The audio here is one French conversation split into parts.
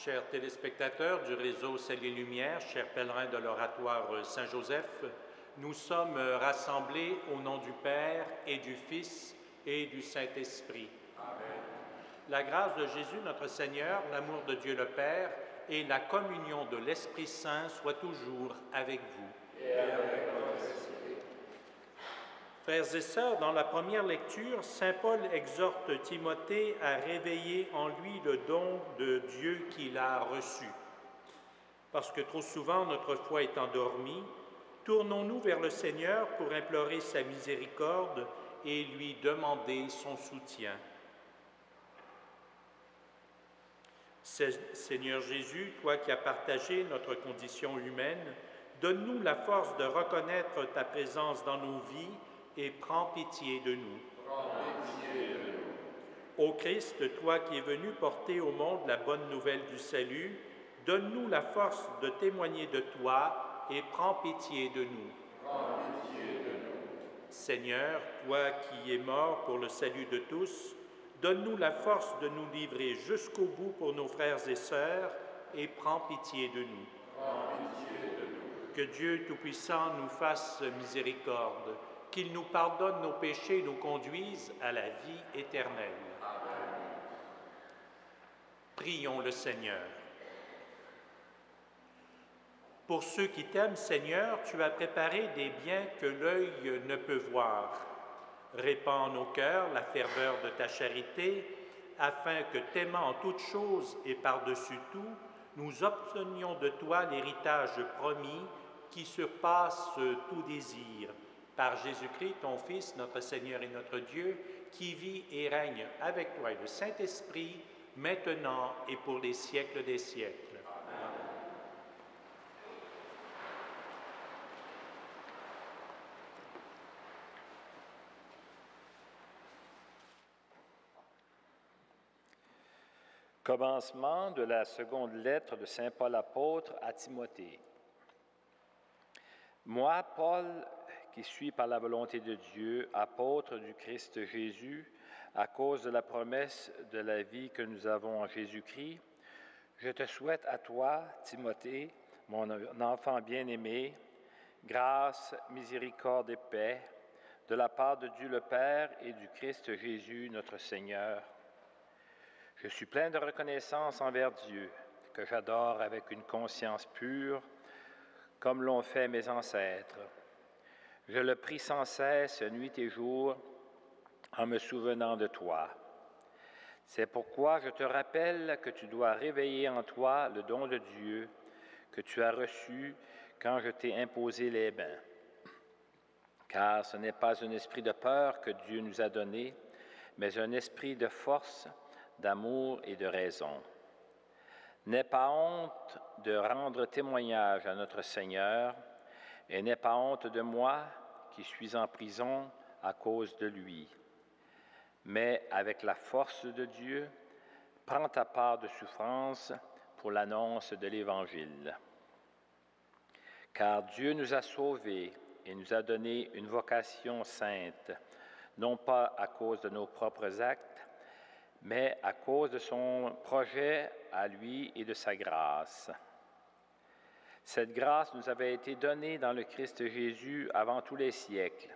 Chers téléspectateurs du réseau Ciel et Lumière, chers pèlerins de l'oratoire Saint-Joseph, nous sommes rassemblés au nom du Père et du Fils et du Saint-Esprit. Amen. La grâce de Jésus notre Seigneur, l'amour de Dieu le Père et la communion de l'Esprit Saint soient toujours avec vous. Et avec votre esprit. Frères et sœurs, dans la première lecture, saint Paul exhorte Timothée à réveiller en lui le don de Dieu qu'il a reçu. Parce que trop souvent notre foi est endormie, tournons-nous vers le Seigneur pour implorer sa miséricorde et lui demander son soutien. Seigneur Jésus, toi qui as partagé notre condition humaine, donne-nous la force de reconnaître ta présence dans nos vies et prends pitié de nous. Prends pitié de nous. Ô Christ, toi qui es venu porter au monde la bonne nouvelle du salut, donne-nous la force de témoigner de toi et prends pitié de nous. Prends pitié de nous. Seigneur, toi qui es mort pour le salut de tous, donne-nous la force de nous livrer jusqu'au bout pour nos frères et sœurs et prends pitié de nous. Prends pitié de nous. Que Dieu Tout-Puissant nous fasse miséricorde, qu'il nous pardonne nos péchés et nous conduise à la vie éternelle. Amen. Prions le Seigneur. Pour ceux qui t'aiment, Seigneur, tu as préparé des biens que l'œil ne peut voir. Répands en nos cœurs la ferveur de ta charité, afin que, t'aimant en toutes choses et par-dessus tout, nous obtenions de toi l'héritage promis qui surpasse tout désir. Par Jésus-Christ, ton Fils, notre Seigneur et notre Dieu, qui vit et règne avec toi et le Saint-Esprit, maintenant et pour les siècles des siècles. Amen. Commencement de la seconde lettre de saint Paul apôtre à Timothée. Moi, Paul, qui suis par la volonté de Dieu, apôtre du Christ Jésus, à cause de la promesse de la vie que nous avons en Jésus-Christ, je te souhaite à toi, Timothée, mon enfant bien-aimé, grâce, miséricorde et paix, de la part de Dieu le Père et du Christ Jésus, notre Seigneur. Je suis plein de reconnaissance envers Dieu, que j'adore avec une conscience pure, comme l'ont fait mes ancêtres. Je le prie sans cesse, nuit et jour, en me souvenant de toi. C'est pourquoi je te rappelle que tu dois réveiller en toi le don de Dieu que tu as reçu quand je t'ai imposé les mains. Car ce n'est pas un esprit de peur que Dieu nous a donné, mais un esprit de force, d'amour et de raison. N'aie pas honte de rendre témoignage à notre Seigneur, et n'aie pas honte de moi qui suis en prison à cause de lui. Mais avec la force de Dieu, prends ta part de souffrance pour l'annonce de l'Évangile. Car Dieu nous a sauvés et nous a donné une vocation sainte, non pas à cause de nos propres actes, mais à cause de son projet à lui et de sa grâce. Cette grâce nous avait été donnée dans le Christ Jésus avant tous les siècles,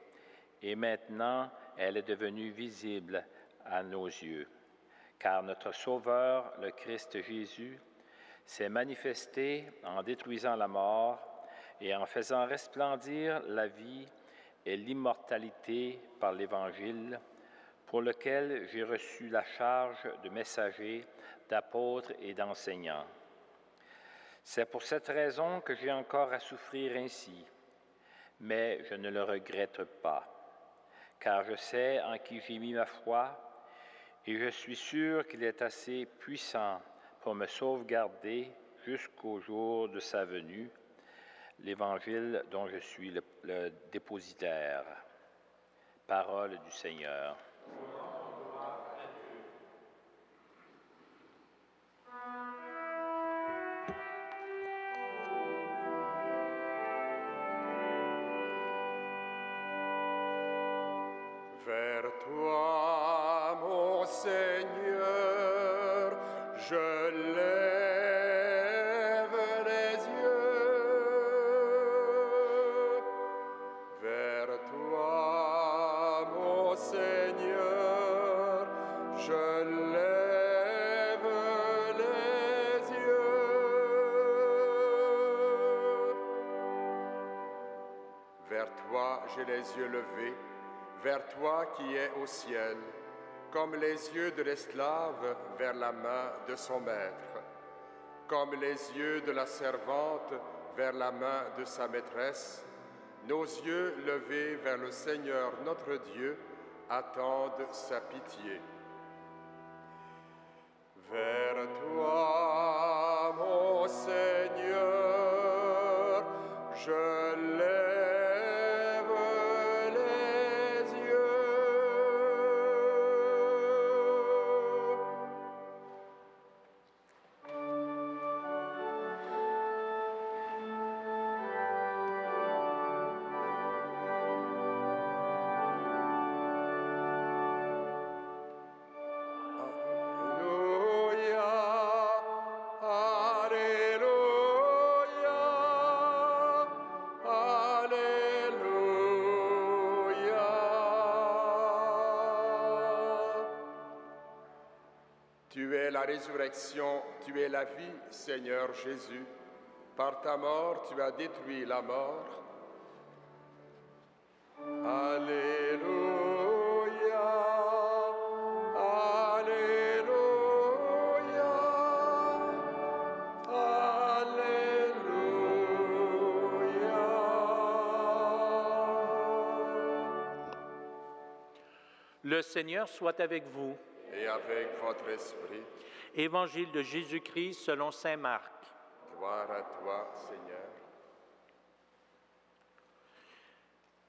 et maintenant elle est devenue visible à nos yeux, car notre Sauveur, le Christ Jésus, s'est manifesté en détruisant la mort et en faisant resplendir la vie et l'immortalité par l'Évangile, pour lequel j'ai reçu la charge de messager, d'apôtre et d'enseignant. C'est pour cette raison que j'ai encore à souffrir ainsi, mais je ne le regrette pas, car je sais en qui j'ai mis ma foi, et je suis sûr qu'il est assez puissant pour me sauvegarder jusqu'au jour de sa venue, l'Évangile dont je suis le dépositaire. Parole du Seigneur. Vers toi, mon Seigneur, je lève Seigneur, je lève les yeux vers toi, j'ai les yeux levés, vers toi qui es au ciel, comme les yeux de l'esclave vers la main de son maître, comme les yeux de la servante vers la main de sa maîtresse. Nos yeux levés vers le Seigneur notre Dieu attendent sa pitié. Vers toi, mon Seigneur, je lève les yeux. Tu es la résurrection, tu es la vie, Seigneur Jésus. Par ta mort, tu as détruit la mort. Alléluia, Alléluia, Alléluia. Le Seigneur soit avec vous. Et avec votre esprit. Évangile de Jésus-Christ selon saint Marc. Gloire à toi, Seigneur.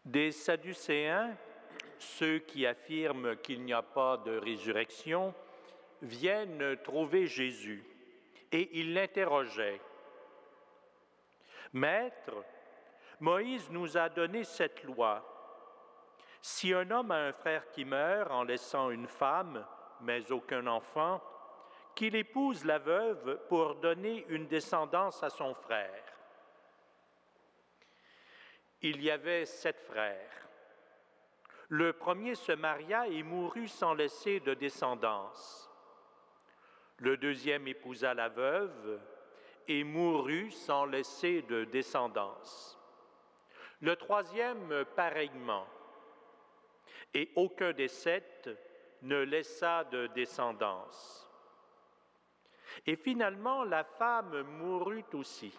Des Sadducéens, ceux qui affirment qu'il n'y a pas de résurrection, viennent trouver Jésus et ils l'interrogeaient. « Maître, Moïse nous a donné cette loi. Si un homme a un frère qui meurt en laissant une femme, mais aucun enfant, qu'il épouse la veuve pour donner une descendance à son frère. Il y avait 7 frères. Le premier se maria et mourut sans laisser de descendance. Le deuxième épousa la veuve et mourut sans laisser de descendance. Le troisième pareillement. Et aucun des 7 ne laissa de descendance. Et finalement, la femme mourut aussi.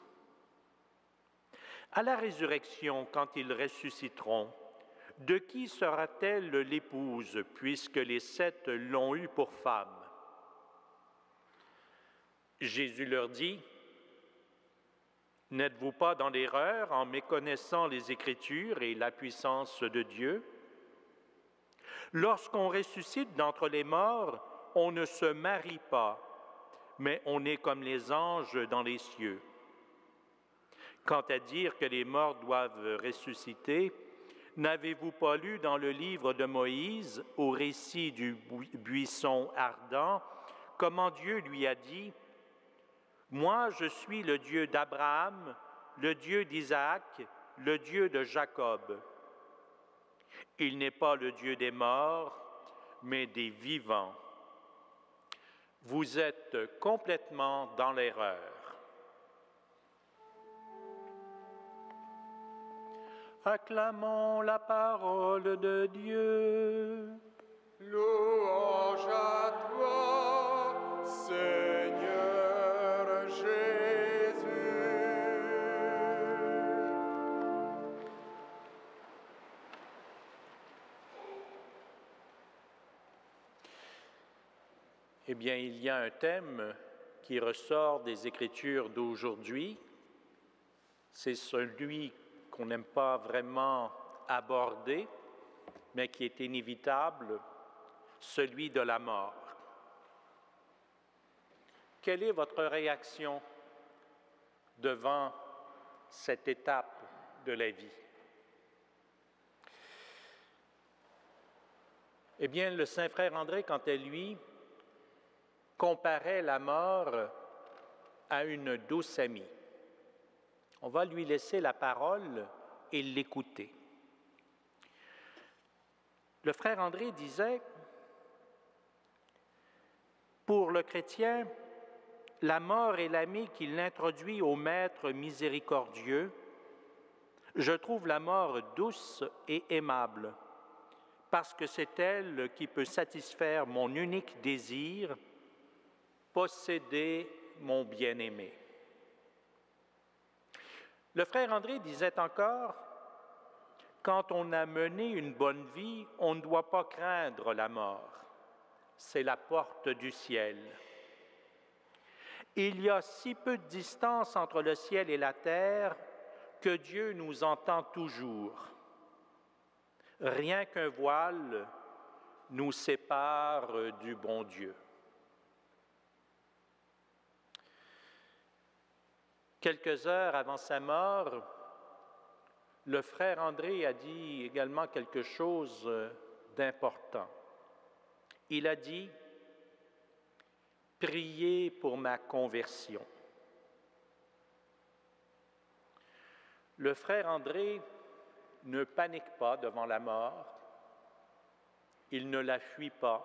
À la résurrection, quand ils ressusciteront, de qui sera-t-elle l'épouse, puisque les 7 l'ont eue pour femme? Jésus leur dit, « N'êtes-vous pas dans l'erreur en méconnaissant les Écritures et la puissance de Dieu? Lorsqu'on ressuscite d'entre les morts, on ne se marie pas, mais on est comme les anges dans les cieux. Quant à dire que les morts doivent ressusciter, n'avez-vous pas lu dans le livre de Moïse, au récit du buisson ardent, comment Dieu lui a dit, « Moi, je suis le Dieu d'Abraham, le Dieu d'Isaac, le Dieu de Jacob. » Il n'est pas le Dieu des morts, mais des vivants. Vous êtes complètement dans l'erreur. Acclamons la parole de Dieu. Louange à toi, Seigneur Jésus. Eh bien, il y a un thème qui ressort des Écritures d'aujourd'hui. C'est celui qu'on n'aime pas vraiment aborder, mais qui est inévitable, celui de la mort. Quelle est votre réaction devant cette étape de la vie? Eh bien, le saint frère André, quant à lui, comparait la mort à une douce amie. On va lui laisser la parole et l'écouter. Le frère André disait, pour le chrétien, la mort est l'ami qui l'introduit au Maître miséricordieux. Je trouve la mort douce et aimable, parce que c'est elle qui peut satisfaire mon unique désir, posséder mon bien-aimé. Le frère André disait encore, quand on a mené une bonne vie, on ne doit pas craindre la mort. C'est la porte du ciel. Il y a si peu de distance entre le ciel et la terre que Dieu nous entend toujours. Rien qu'un voile nous sépare du bon Dieu. Quelques heures avant sa mort, le frère André a dit également quelque chose d'important. Il a dit « Priez pour ma conversion ». Le frère André ne panique pas devant la mort, il ne la fuit pas.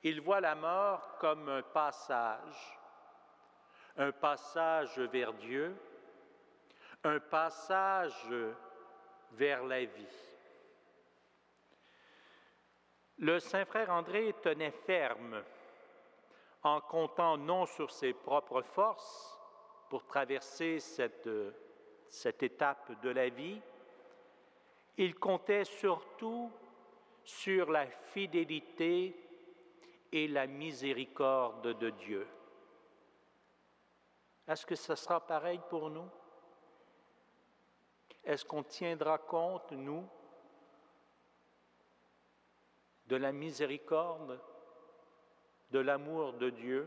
Il voit la mort comme un passage vers Dieu, un passage vers la vie. Le saint frère André tenait ferme en comptant non sur ses propres forces pour traverser cette étape de la vie. Il comptait surtout sur la fidélité et la miséricorde de Dieu. Est-ce que ce sera pareil pour nous? Est-ce qu'on tiendra compte, nous, de la miséricorde, de l'amour de Dieu?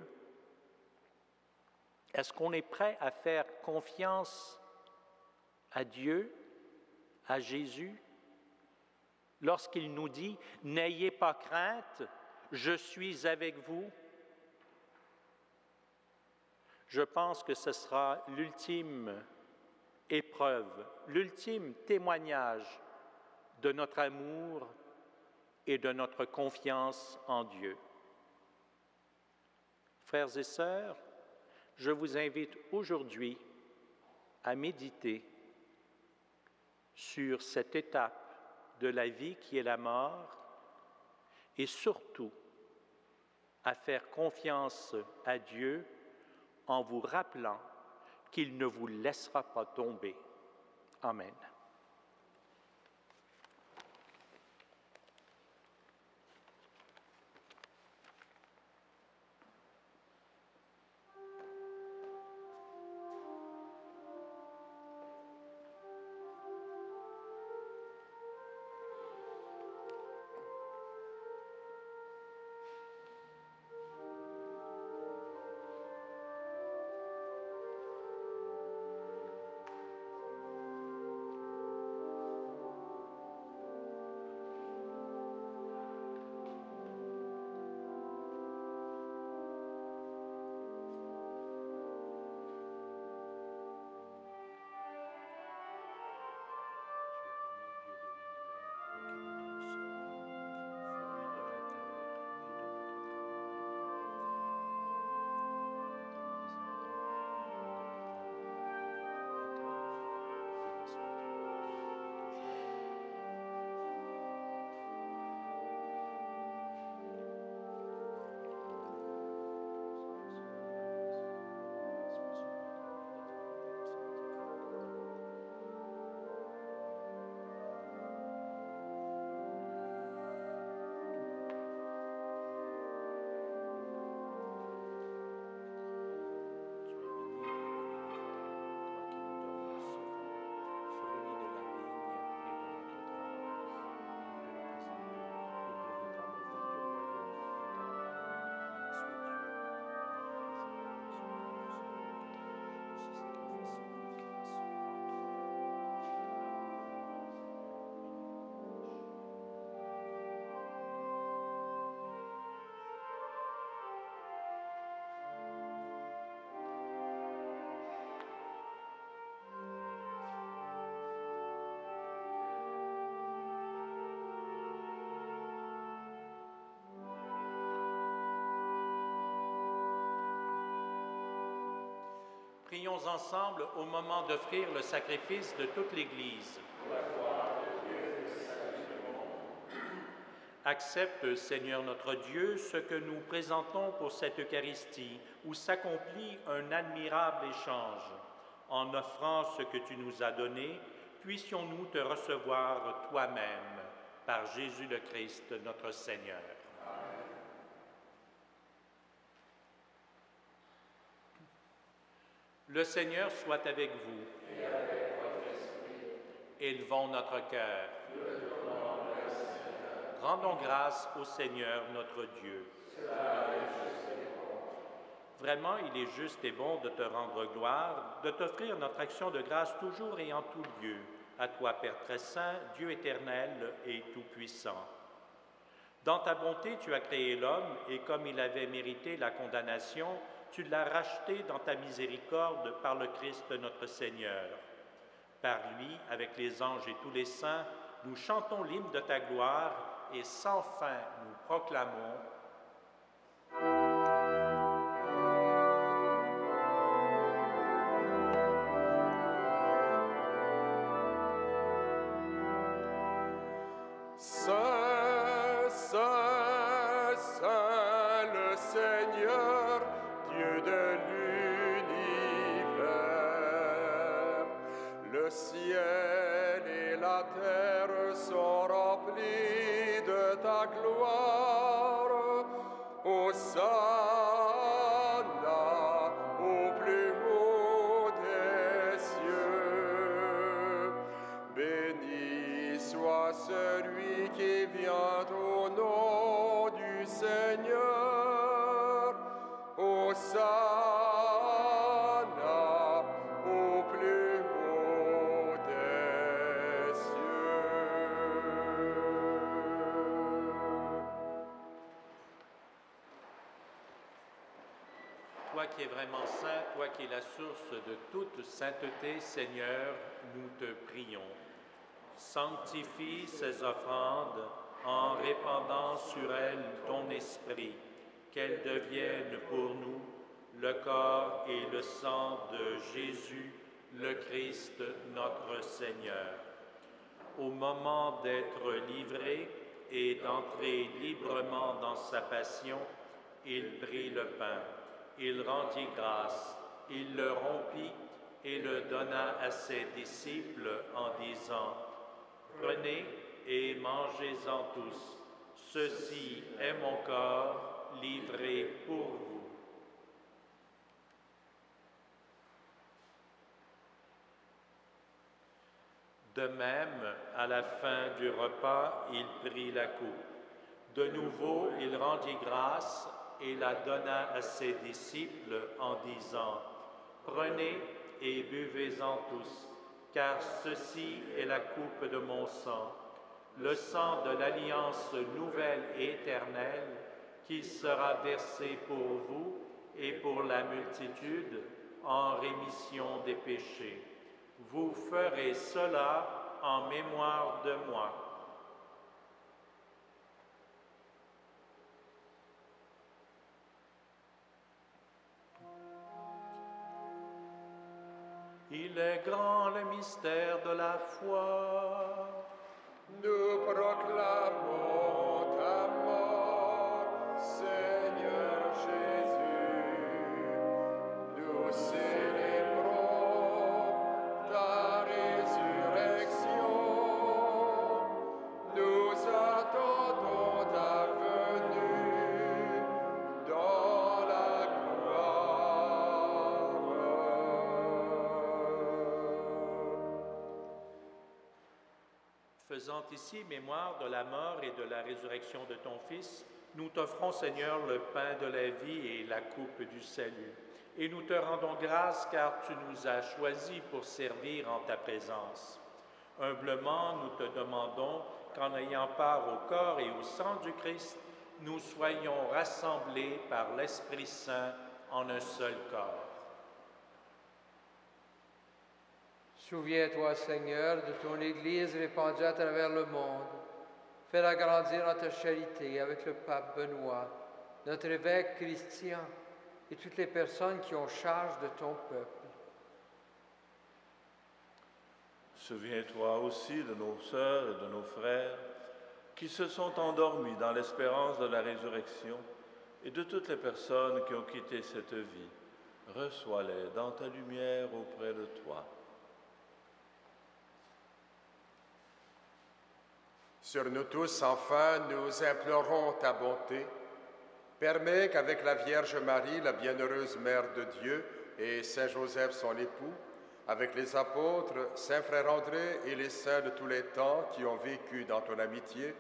Est-ce qu'on est prêt à faire confiance à Dieu, à Jésus, lorsqu'il nous dit « N'ayez pas crainte, je suis avec vous ». Je pense que ce sera l'ultime épreuve, l'ultime témoignage de notre amour et de notre confiance en Dieu. Frères et sœurs, je vous invite aujourd'hui à méditer sur cette étape de la vie qui est la mort et surtout à faire confiance à Dieu en vous rappelant qu'il ne vous laissera pas tomber. Amen. Prions ensemble au moment d'offrir le sacrifice de toute l'Église. Accepte, Seigneur notre Dieu, ce que nous présentons pour cette Eucharistie, où s'accomplit un admirable échange. En offrant ce que tu nous as donné, puissions-nous te recevoir toi-même, par Jésus le Christ, notre Seigneur. Amen. Le Seigneur soit avec vous. Et avec votre esprit. Élevons notre cœur. Rendons grâce au Seigneur notre Dieu. Vraiment, il est juste et bon de te rendre gloire, de t'offrir notre action de grâce toujours et en tout lieu. À toi, Père très saint, Dieu éternel et tout-puissant. Dans ta bonté, tu as créé l'homme, et comme il avait mérité la condamnation, tu l'as racheté dans ta miséricorde par le Christ notre Seigneur. Par lui, avec les anges et tous les saints, nous chantons l'hymne de ta gloire, et sans fin nous proclamons Saint, Saint, Saint, le Seigneur, Dieu de l'univers. Le ciel et la terre sont remplis de ta gloire. Hosanna au plus haut des cieux. Béni soit celui qui vient au nom du Seigneur. Hosanna au plus haut des cieux. Toi qui es vraiment saint, toi qui es la source de toute sainteté, Seigneur, nous te prions. Sanctifie ces offrandes en répandant sur elles ton esprit, qu'elles deviennent pour nous le corps et le sang de Jésus, le Christ, notre Seigneur. Au moment d'être livré et d'entrer librement dans sa passion, il prit le pain, il rendit grâce, il le rompit et le donna à ses disciples en disant: Prenez et mangez-en tous. Ceci est mon corps livré pour vous. De même, à la fin du repas, il prit la coupe. De nouveau, il rendit grâce et la donna à ses disciples en disant: Prenez et buvez-en tous, car ceci est la coupe de mon sang, le sang de l'alliance nouvelle et éternelle, qui sera versé pour vous et pour la multitude en rémission des péchés. Vous ferez cela en mémoire de moi. Il est grand le mystère de la foi. Nous proclamons ta mort, Seigneur Jésus. Nous célébrons ta résurrection. Nous attendons ta venue dans la gloire. Faisant ici mémoire de la mort et de la résurrection de ton Fils, nous t'offrons, Seigneur, le pain de la vie et la coupe du salut. Et nous te rendons grâce car tu nous as choisis pour servir en ta présence. Humblement, nous te demandons qu'en ayant part au corps et au sang du Christ, nous soyons rassemblés par l'Esprit Saint en un seul corps. Souviens-toi, Seigneur, de ton Église répandue à travers le monde. Fais-la grandir en ta charité avec le pape Benoît, notre évêque Christian et toutes les personnes qui ont charge de ton peuple. Souviens-toi aussi de nos sœurs et de nos frères qui se sont endormis dans l'espérance de la résurrection et de toutes les personnes qui ont quitté cette vie. Reçois-les dans ta lumière auprès de toi. Sur nous tous, enfin, nous implorons ta bonté. Permets qu'avec la Vierge Marie, la bienheureuse Mère de Dieu, et Saint Joseph, son époux, avec les apôtres, Saint Frère André et les saints de tous les temps qui ont vécu dans ton amitié,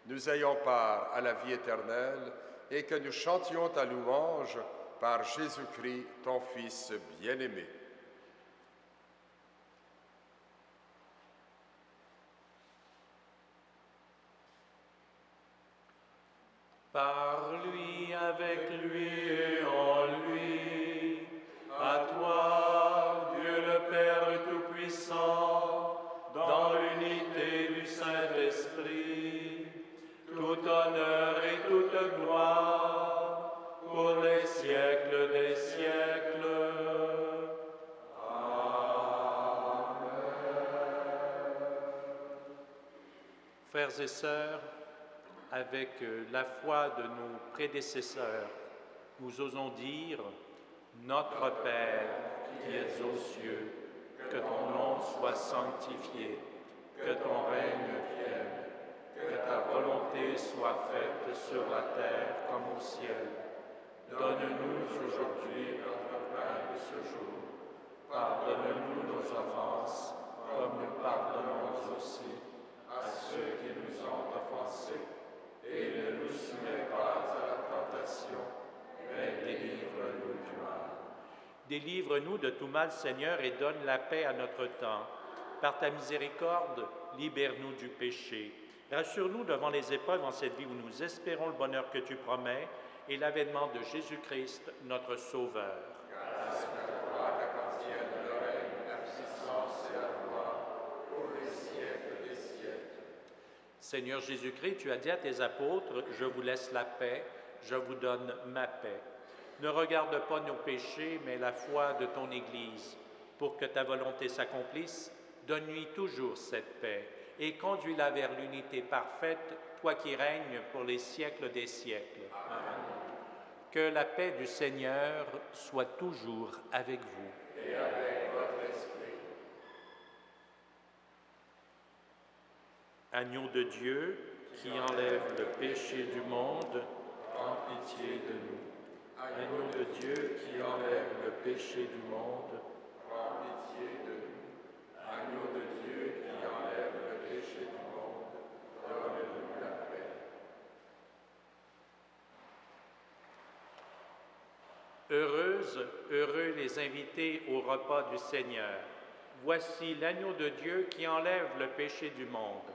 nous ayons part à la vie éternelle et que nous chantions ta louange par Jésus-Christ, ton Fils bien-aimé. Par lui, avec lui et en lui, à toi, Dieu le Père Tout-Puissant, dans l'unité du Saint-Esprit, tout honneur et toute gloire, pour les siècles des siècles. Amen. Frères et sœurs, avec la foi de nos prédécesseurs, nous osons dire « Notre Père qui es aux cieux, que ton nom soit sanctifié, que ton règne vienne, que ta volonté soit faite sur la terre comme au ciel. Donne-nous aujourd'hui notre pain de ce jour. Pardonne-nous nos offenses, comme nous pardonnons aussi à ceux qui nous ont offensés. Et ne nous soumets pas à la tentation, mais délivre-nous du mal. Délivre-nous de tout mal, Seigneur, et donne la paix à notre temps. Par ta miséricorde, libère-nous du péché. Rassure-nous devant les épreuves en cette vie où nous espérons le bonheur que tu promets et l'avènement de Jésus-Christ, notre Sauveur. Grâce à toi qu'appartiennent le règne, la puissance et la gloire pour les siècles des siècles. Seigneur Jésus-Christ, tu as dit à tes apôtres, « Je vous laisse la paix, je vous donne ma paix. » Ne regarde pas nos péchés, mais la foi de ton Église. Pour que ta volonté s'accomplisse, donne-lui toujours cette paix et conduis-la vers l'unité parfaite, toi qui règnes pour les siècles des siècles. Amen. Que la paix du Seigneur soit toujours avec vous. Et avec votre esprit. Agneau de Dieu, qui enlève le péché du monde, prends pitié de nous. Agneau de Dieu, qui enlève le péché du monde, prends pitié de nous. Agneau de Dieu, qui enlève le péché du monde, donne-nous la paix. Heureux les invités au repas du Seigneur. Voici l'agneau de Dieu qui enlève le péché du monde.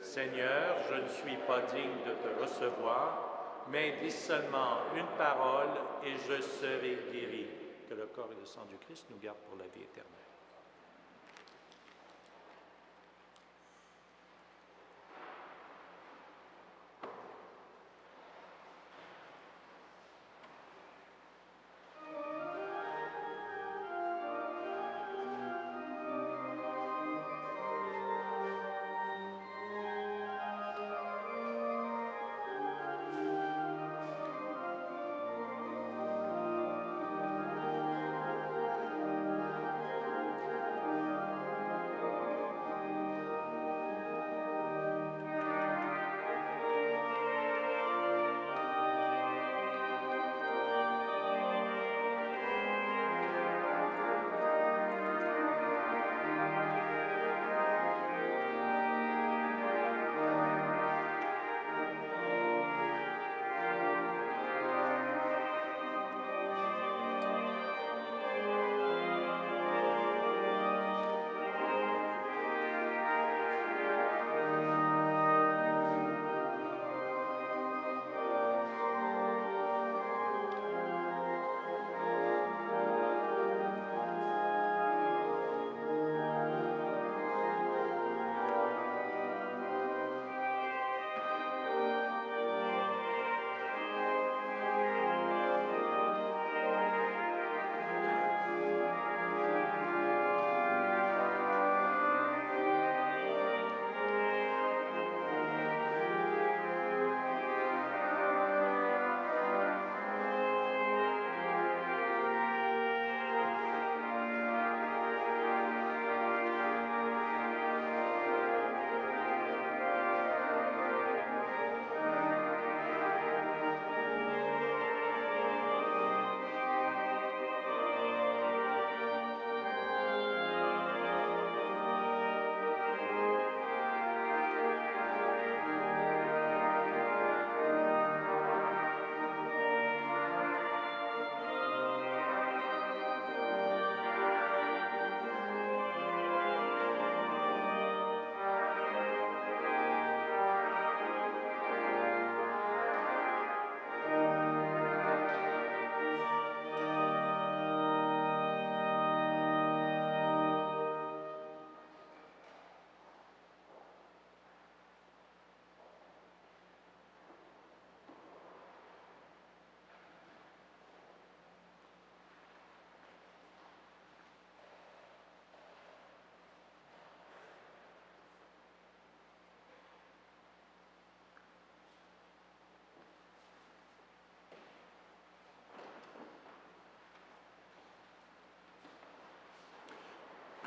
Seigneur, je ne suis pas digne de te recevoir, mais dis seulement une parole et je serai guéri. Que le corps et le sang du Christ nous gardent pour la vie éternelle.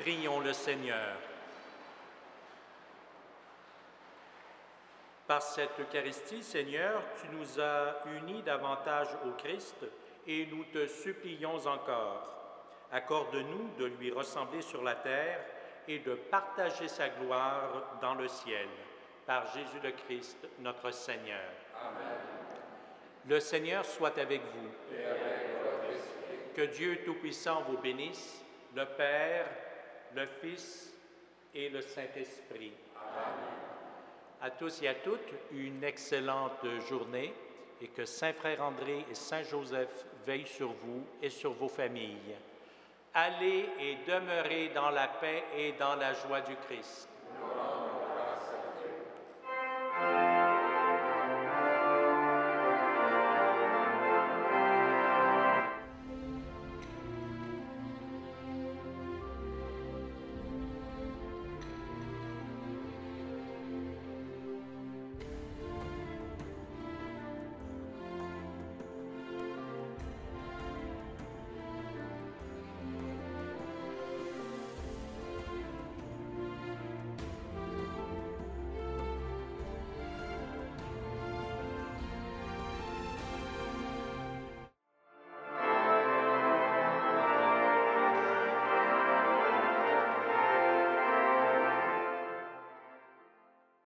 Prions le Seigneur. Par cette Eucharistie, Seigneur, tu nous as unis davantage au Christ et nous te supplions encore. Accorde-nous de lui ressembler sur la terre et de partager sa gloire dans le ciel. Par Jésus le Christ, notre Seigneur. Amen. Le Seigneur soit avec vous. Et avec votre esprit. Que Dieu Tout-Puissant vous bénisse, le Père, le Fils et le Saint-Esprit. Amen. À tous et à toutes, une excellente journée et que Saint Frère André et Saint Joseph veillent sur vous et sur vos familles. Allez et demeurez dans la paix et dans la joie du Christ.